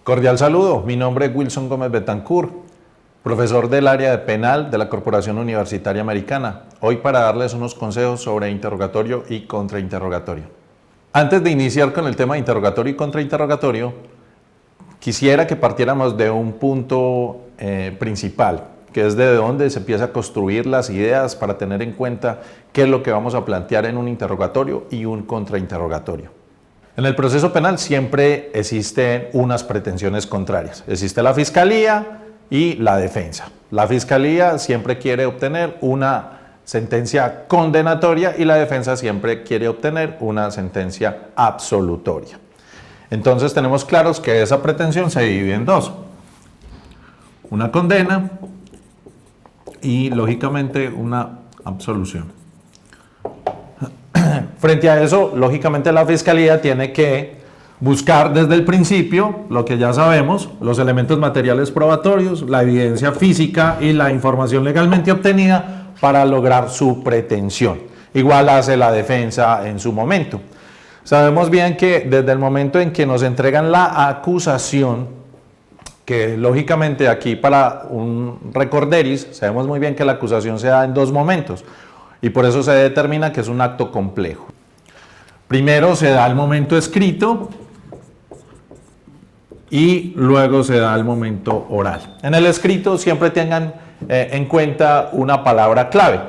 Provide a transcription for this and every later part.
Cordial saludo, mi nombre es Wilson Gómez Betancourt, profesor del área de penal de la Corporación Universitaria Americana, hoy para darles unos consejos sobre interrogatorio y contrainterrogatorio. Antes de iniciar con el tema de interrogatorio y contrainterrogatorio, quisiera que partiéramos de un punto principal, que es de dónde se empieza a construir las ideas para tener en cuenta qué es lo que vamos a plantear en un interrogatorio y un contrainterrogatorio. En el proceso penal siempre existen unas pretensiones contrarias. Existe la fiscalía y la defensa. La fiscalía siempre quiere obtener una sentencia condenatoria y la defensa siempre quiere obtener una sentencia absolutoria. Entonces tenemos claros que esa pretensión se divide en dos. Una condena y lógicamente una absolución. Frente a eso, lógicamente la Fiscalía tiene que buscar desde el principio, lo que ya sabemos, los elementos materiales probatorios, la evidencia física y la información legalmente obtenida para lograr su pretensión. Igual hace la defensa en su momento. Sabemos bien que desde el momento en que nos entregan la acusación, que lógicamente aquí para un recorderis, sabemos muy bien que la acusación se da en dos momentos. Y por eso se determina que es un acto complejo. Primero se da el momento escrito y luego se da el momento oral. En el escrito siempre tengan en cuenta una palabra clave.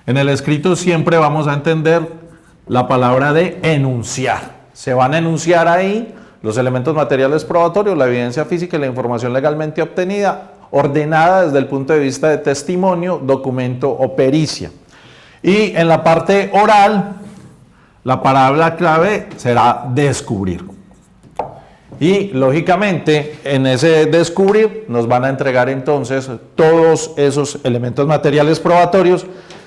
En el escrito siempre vamos a entender la palabra de enunciar. Se van a enunciar ahí los elementos materiales probatorios, la evidencia física y la información legalmente obtenida, ordenada desde el punto de vista de testimonio, documento o pericia. Y en la parte oral, la palabra clave será descubrir. Y lógicamente, en ese descubrir nos van a entregar entonces todos esos elementos materiales probatorios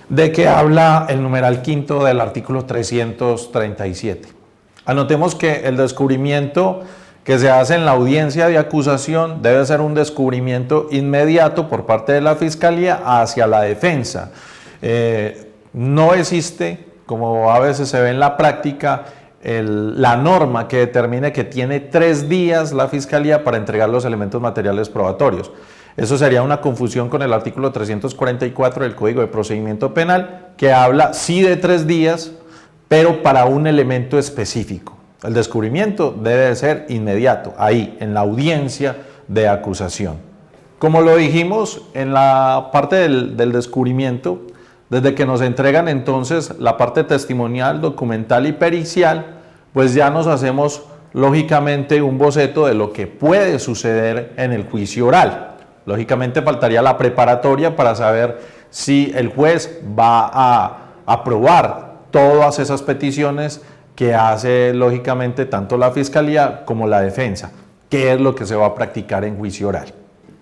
de que habla el numeral quinto del artículo 337. Anotemos que el descubrimiento que se hace en la audiencia de acusación debe ser un descubrimiento inmediato por parte de la Fiscalía hacia la defensa. No existe, como a veces se ve en la práctica, la norma que determine que tiene 3 días la Fiscalía para entregar los elementos materiales probatorios. Eso sería una confusión con el artículo 344 del Código de Procedimiento Penal, que habla sí de 3 días, pero para un elemento específico. El descubrimiento debe ser inmediato, ahí, en la audiencia de acusación. Como lo dijimos en la parte del descubrimiento, desde que nos entregan entonces la parte testimonial, documental y pericial, pues ya nos hacemos lógicamente un boceto de lo que puede suceder en el juicio oral. Lógicamente faltaría la preparatoria para saber si el juez va a aprobar todas esas peticiones que hace lógicamente tanto la Fiscalía como la defensa. ¿Qué es lo que se va a practicar en juicio oral?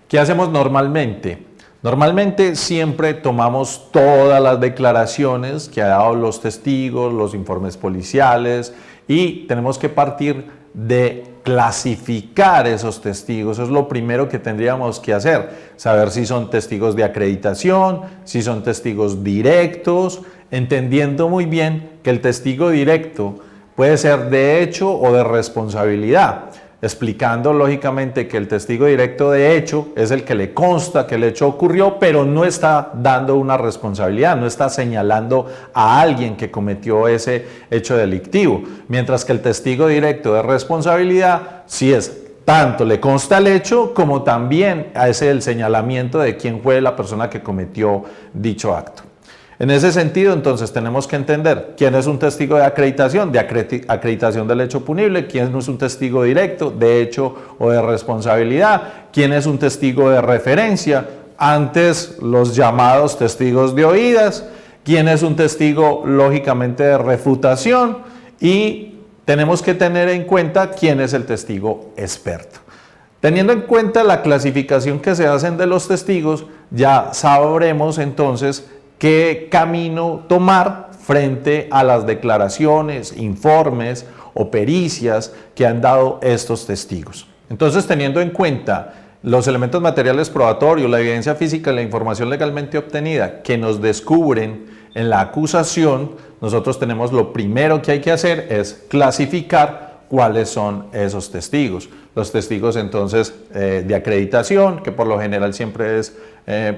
¿Qué hacemos normalmente? Normalmente siempre tomamos todas las declaraciones que han dado los testigos, los informes policiales y tenemos que partir de clasificar esos testigos. Eso es lo primero que tendríamos que hacer, saber si son testigos de acreditación, si son testigos directos, entendiendo muy bien que el testigo directo puede ser de hecho o de responsabilidad, explicando lógicamente que el testigo directo de hecho es el que le consta que el hecho ocurrió, pero no está dando una responsabilidad, no está señalando a alguien que cometió ese hecho delictivo, mientras que el testigo directo de responsabilidad sí es tanto le consta el hecho como también es el señalamiento de quién fue la persona que cometió dicho acto. En ese sentido, entonces, tenemos que entender quién es un testigo de acreditación del hecho punible, quién es un testigo directo, de hecho o de responsabilidad, quién es un testigo de referencia, antes los llamados testigos de oídas, quién es un testigo, lógicamente, de refutación y tenemos que tener en cuenta quién es el testigo experto. Teniendo en cuenta la clasificación que se hacen de los testigos, ya sabremos entonces qué camino tomar frente a las declaraciones, informes o pericias que han dado estos testigos. Entonces, teniendo en cuenta los elementos materiales probatorios, la evidencia física y la información legalmente obtenida que nos descubren en la acusación, nosotros tenemos lo primero que hay que hacer es clasificar cuáles son esos testigos. Los testigos entonces de acreditación, que por lo general siempre es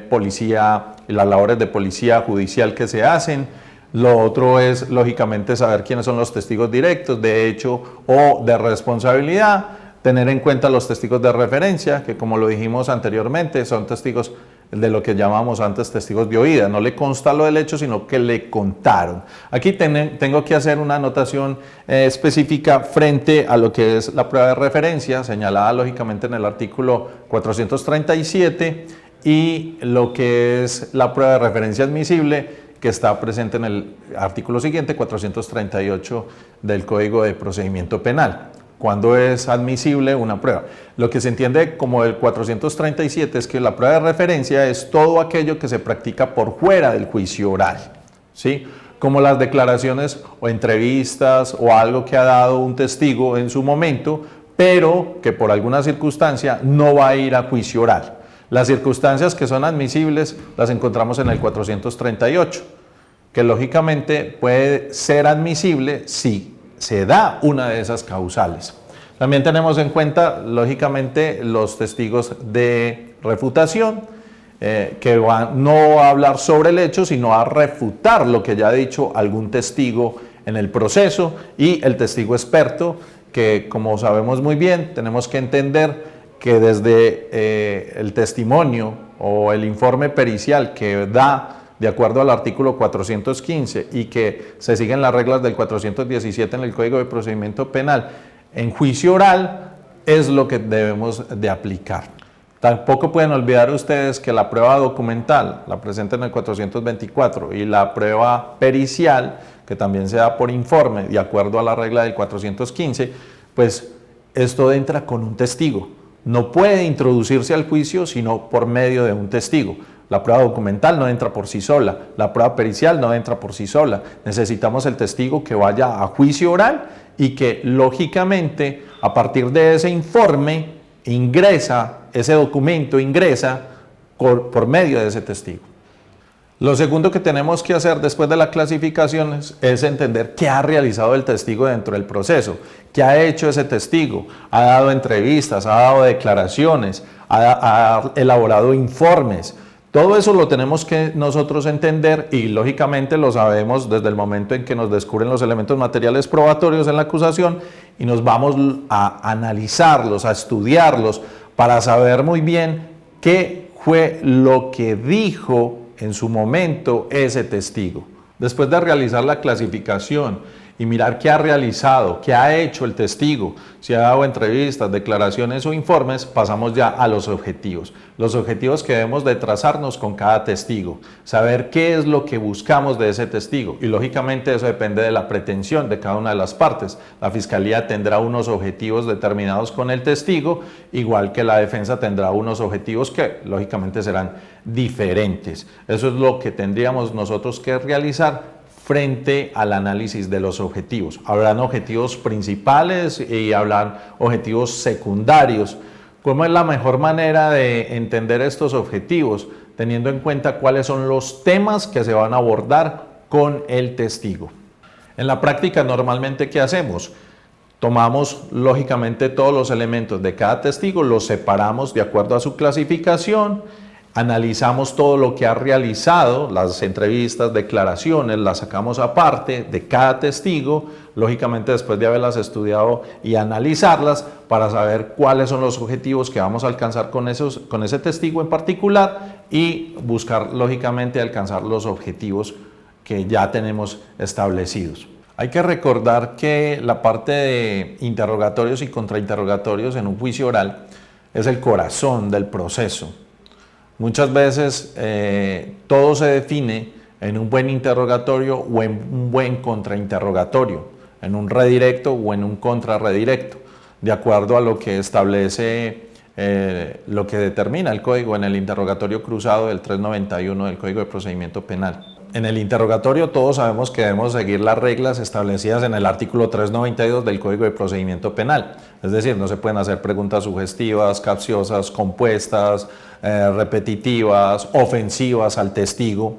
policía, las labores de policía judicial que se hacen. Lo otro es, lógicamente, saber quiénes son los testigos directos, de hecho o de responsabilidad. Tener en cuenta los testigos de referencia, que como lo dijimos anteriormente, son testigos de lo que llamamos antes testigos de oída. No le consta lo del hecho, sino que le contaron. Aquí tengo que hacer una anotación específica frente a lo que es la prueba de referencia, señalada lógicamente en el artículo 437, y lo que es la prueba de referencia admisible, que está presente en el artículo siguiente, 438 del Código de Procedimiento Penal. ¿Cuándo es admisible una prueba? Lo que se entiende como el 437 es que la prueba de referencia es todo aquello que se practica por fuera del juicio oral, ¿sí? Como las declaraciones o entrevistas o algo que ha dado un testigo en su momento, pero que por alguna circunstancia no va a ir a juicio oral. Las circunstancias que son admisibles las encontramos en el 438, que lógicamente puede ser admisible si se da una de esas causales. También tenemos en cuenta, lógicamente, los testigos de refutación, que no a hablar sobre el hecho, sino a refutar lo que ya ha dicho algún testigo en el proceso, y el testigo experto, que como sabemos muy bien, tenemos que entender que desde el testimonio o el informe pericial que da de acuerdo al artículo 415 y que se siguen las reglas del 417 en el Código de Procedimiento Penal, en juicio oral es lo que debemos de aplicar. Tampoco pueden olvidar ustedes que la prueba documental, la presente en el 424, y la prueba pericial, que también se da por informe, de acuerdo a la regla del 415, pues esto entra con un testigo. No puede introducirse al juicio sino por medio de un testigo. La prueba documental no entra por sí sola, la prueba pericial no entra por sí sola. Necesitamos el testigo que vaya a juicio oral y que lógicamente a partir de ese informe ingresa, ese documento ingresa por medio de ese testigo. Lo segundo que tenemos que hacer después de la clasificación es entender qué ha realizado el testigo dentro del proceso, qué ha hecho ese testigo, ha dado entrevistas, ha dado declaraciones, ha elaborado informes. Todo eso lo tenemos que nosotros entender y lógicamente lo sabemos desde el momento en que nos descubren los elementos materiales probatorios en la acusación y nos vamos a analizarlos, a estudiarlos para saber muy bien qué fue lo que dijo en su momento ese testigo. Después de realizar la clasificación y mirar qué ha realizado, qué ha hecho el testigo, si ha dado entrevistas, declaraciones o informes, pasamos ya a los objetivos. Los objetivos que debemos de trazarnos con cada testigo, saber qué es lo que buscamos de ese testigo y lógicamente eso depende de la pretensión de cada una de las partes. La Fiscalía tendrá unos objetivos determinados con el testigo, igual que la defensa tendrá unos objetivos que lógicamente serán diferentes. Eso es lo que tendríamos nosotros que realizar frente al análisis de los objetivos. Habrán objetivos principales y habrán objetivos secundarios. ¿Cómo es la mejor manera de entender estos objetivos? Teniendo en cuenta cuáles son los temas que se van a abordar con el testigo. En la práctica, normalmente, ¿qué hacemos? Tomamos, lógicamente, todos los elementos de cada testigo, los separamos de acuerdo a su clasificación, analizamos todo lo que ha realizado, las entrevistas, declaraciones, las sacamos aparte de cada testigo, lógicamente después de haberlas estudiado y analizarlas para saber cuáles son los objetivos que vamos a alcanzar con ese testigo en particular y buscar lógicamente alcanzar los objetivos que ya tenemos establecidos. Hay que recordar que la parte de interrogatorios y contrainterrogatorios en un juicio oral es el corazón del proceso. Muchas veces todo se define en un buen interrogatorio o en un buen contrainterrogatorio, en un redirecto o en un contrarredirecto, de acuerdo a lo que establece, lo que determina el código en el interrogatorio cruzado del 391 del Código de Procedimiento Penal. En el interrogatorio todos sabemos que debemos seguir las reglas establecidas en el artículo 392 del Código de Procedimiento Penal. Es decir, no se pueden hacer preguntas sugestivas, capciosas, compuestas, repetitivas, ofensivas al testigo.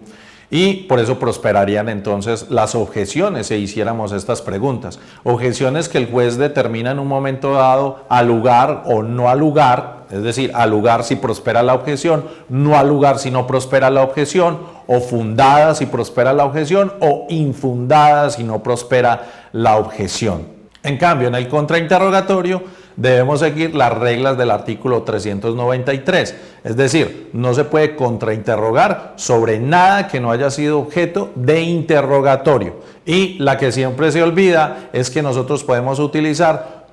Y por eso prosperarían entonces las objeciones si hiciéramos estas preguntas. Objeciones que el juez determina en un momento dado al lugar o no al lugar, es decir, al lugar si prospera la objeción, no al lugar si no prospera la objeción, o fundadas si prospera la objeción, o infundadas si no prospera la objeción. En cambio, en el contrainterrogatorio debemos seguir las reglas del artículo 393, es decir, no se puede contrainterrogar sobre nada que no haya sido objeto de interrogatorio. Y la que siempre se olvida es que nosotros podemos utilizar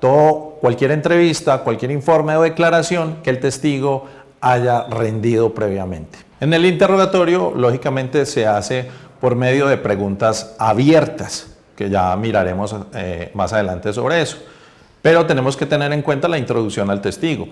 cualquier entrevista, cualquier informe o declaración que el testigo haya rendido previamente. En el interrogatorio, lógicamente, se hace por medio de preguntas abiertas, que ya miraremos más adelante sobre eso. Pero tenemos que tener en cuenta la introducción al testigo.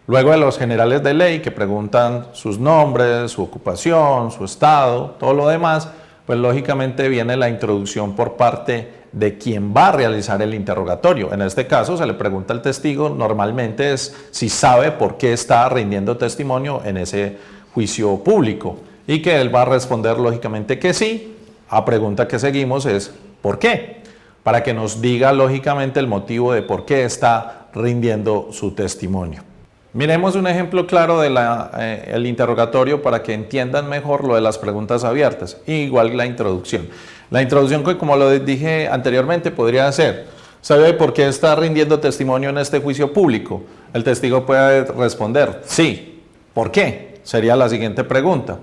Luego de los generales de ley que preguntan sus nombres, su ocupación, su estado, todo lo demás, pues lógicamente viene la introducción por parte de quien va a realizar el interrogatorio. En este caso se le pregunta al testigo, normalmente es si sabe por qué está rindiendo testimonio en ese juicio público y que él va a responder lógicamente que sí. A pregunta que seguimos es ¿por qué? Para que nos diga lógicamente el motivo de por qué está rindiendo su testimonio. Miremos un ejemplo claro del interrogatorio para que entiendan mejor lo de las preguntas abiertas, igual la introducción. La introducción, que como lo dije anteriormente, podría ser: ¿sabe por qué está rindiendo testimonio en este juicio público? El testigo puede responder sí. ¿Por qué? Sería la siguiente pregunta.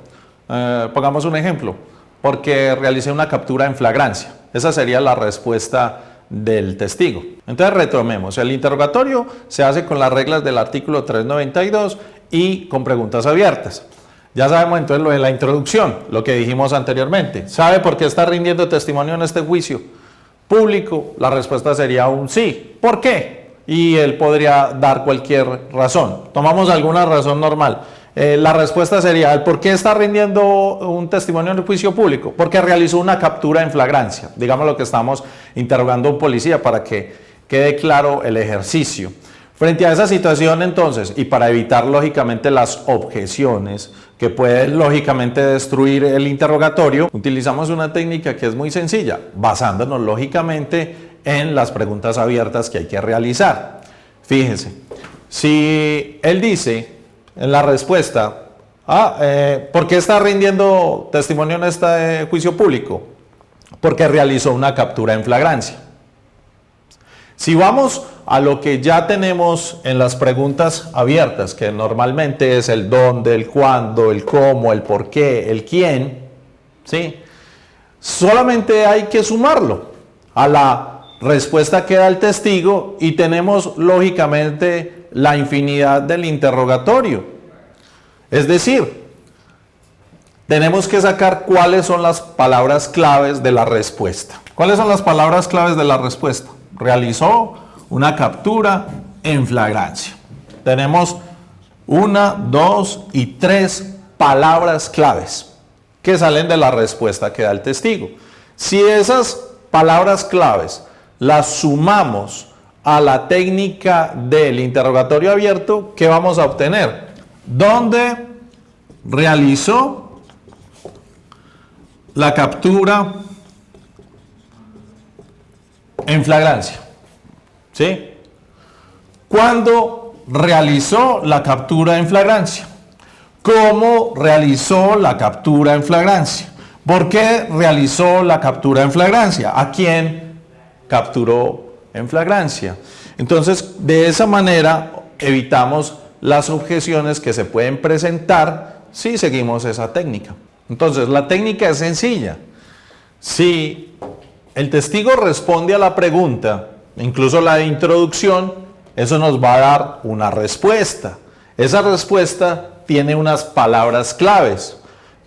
Pongamos un ejemplo: porque realicé una captura en flagrancia. Esa sería la respuesta del testigo. Entonces retomemos, el interrogatorio se hace con las reglas del artículo 392 y con preguntas abiertas. Ya sabemos entonces lo de la introducción, lo que dijimos anteriormente. ¿Sabe por qué está rindiendo testimonio en este juicio público? La respuesta sería un sí. ¿Por qué? Y él podría dar cualquier razón. Tomamos alguna razón normal. La respuesta sería: ¿el por qué está rindiendo un testimonio en el juicio público? Porque realizó una captura en flagrancia. Digamos lo que estamos interrogando a un policía para que quede claro el ejercicio. Frente a esa situación entonces, y para evitar lógicamente las objeciones que pueden lógicamente destruir el interrogatorio, utilizamos una técnica que es muy sencilla, basándonos lógicamente en las preguntas abiertas que hay que realizar. Fíjense, si él dice en la respuesta, ¿por qué está rindiendo testimonio en este juicio público? Porque realizó una captura en flagrancia. Si vamos a lo que ya tenemos en las preguntas abiertas, que normalmente es el dónde, el cuándo, el cómo, el por qué, el quién, ¿sí? Solamente hay que sumarlo a la respuesta que da el testigo y tenemos lógicamente la infinidad del interrogatorio. Es decir, tenemos que sacar cuáles son las palabras claves de la respuesta. ¿Cuáles son las palabras claves de la respuesta? Realizó una captura en flagrancia. Tenemos 1, 2 y 3 palabras claves que salen de la respuesta que da el testigo. Si esas palabras claves las sumamos a la técnica del interrogatorio abierto, ¿qué vamos a obtener? ¿Dónde realizó la captura en flagrancia? ¿Sí? ¿Cuándo realizó la captura en flagrancia? ¿Cómo realizó la captura en flagrancia? ¿Por qué realizó la captura en flagrancia? ¿A quién capturó en flagrancia? Entonces, de esa manera evitamos las objeciones que se pueden presentar si seguimos esa técnica. Entonces, la técnica es sencilla. Si el testigo responde a la pregunta, incluso la de introducción, eso nos va a dar una respuesta. Esa respuesta tiene unas palabras claves,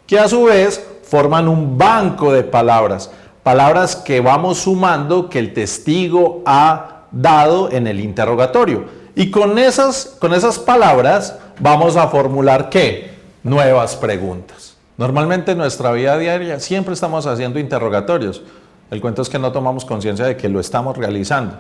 que a su vez forman un banco de palabras, palabras que vamos sumando que el testigo ha dado en el interrogatorio. Y con esas palabras vamos a formular ¿qué? Nuevas preguntas. Normalmente en nuestra vida diaria siempre estamos haciendo interrogatorios. El cuento es que no tomamos conciencia de que lo estamos realizando.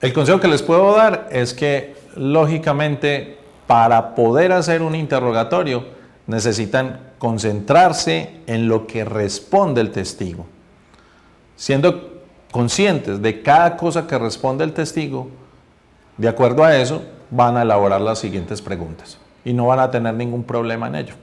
El consejo que les puedo dar es que, lógicamente, para poder hacer un interrogatorio necesitan concentrarse en lo que responde el testigo. Siendo conscientes de cada cosa que responde el testigo, de acuerdo a eso, van a elaborar las siguientes preguntas y no van a tener ningún problema en ello.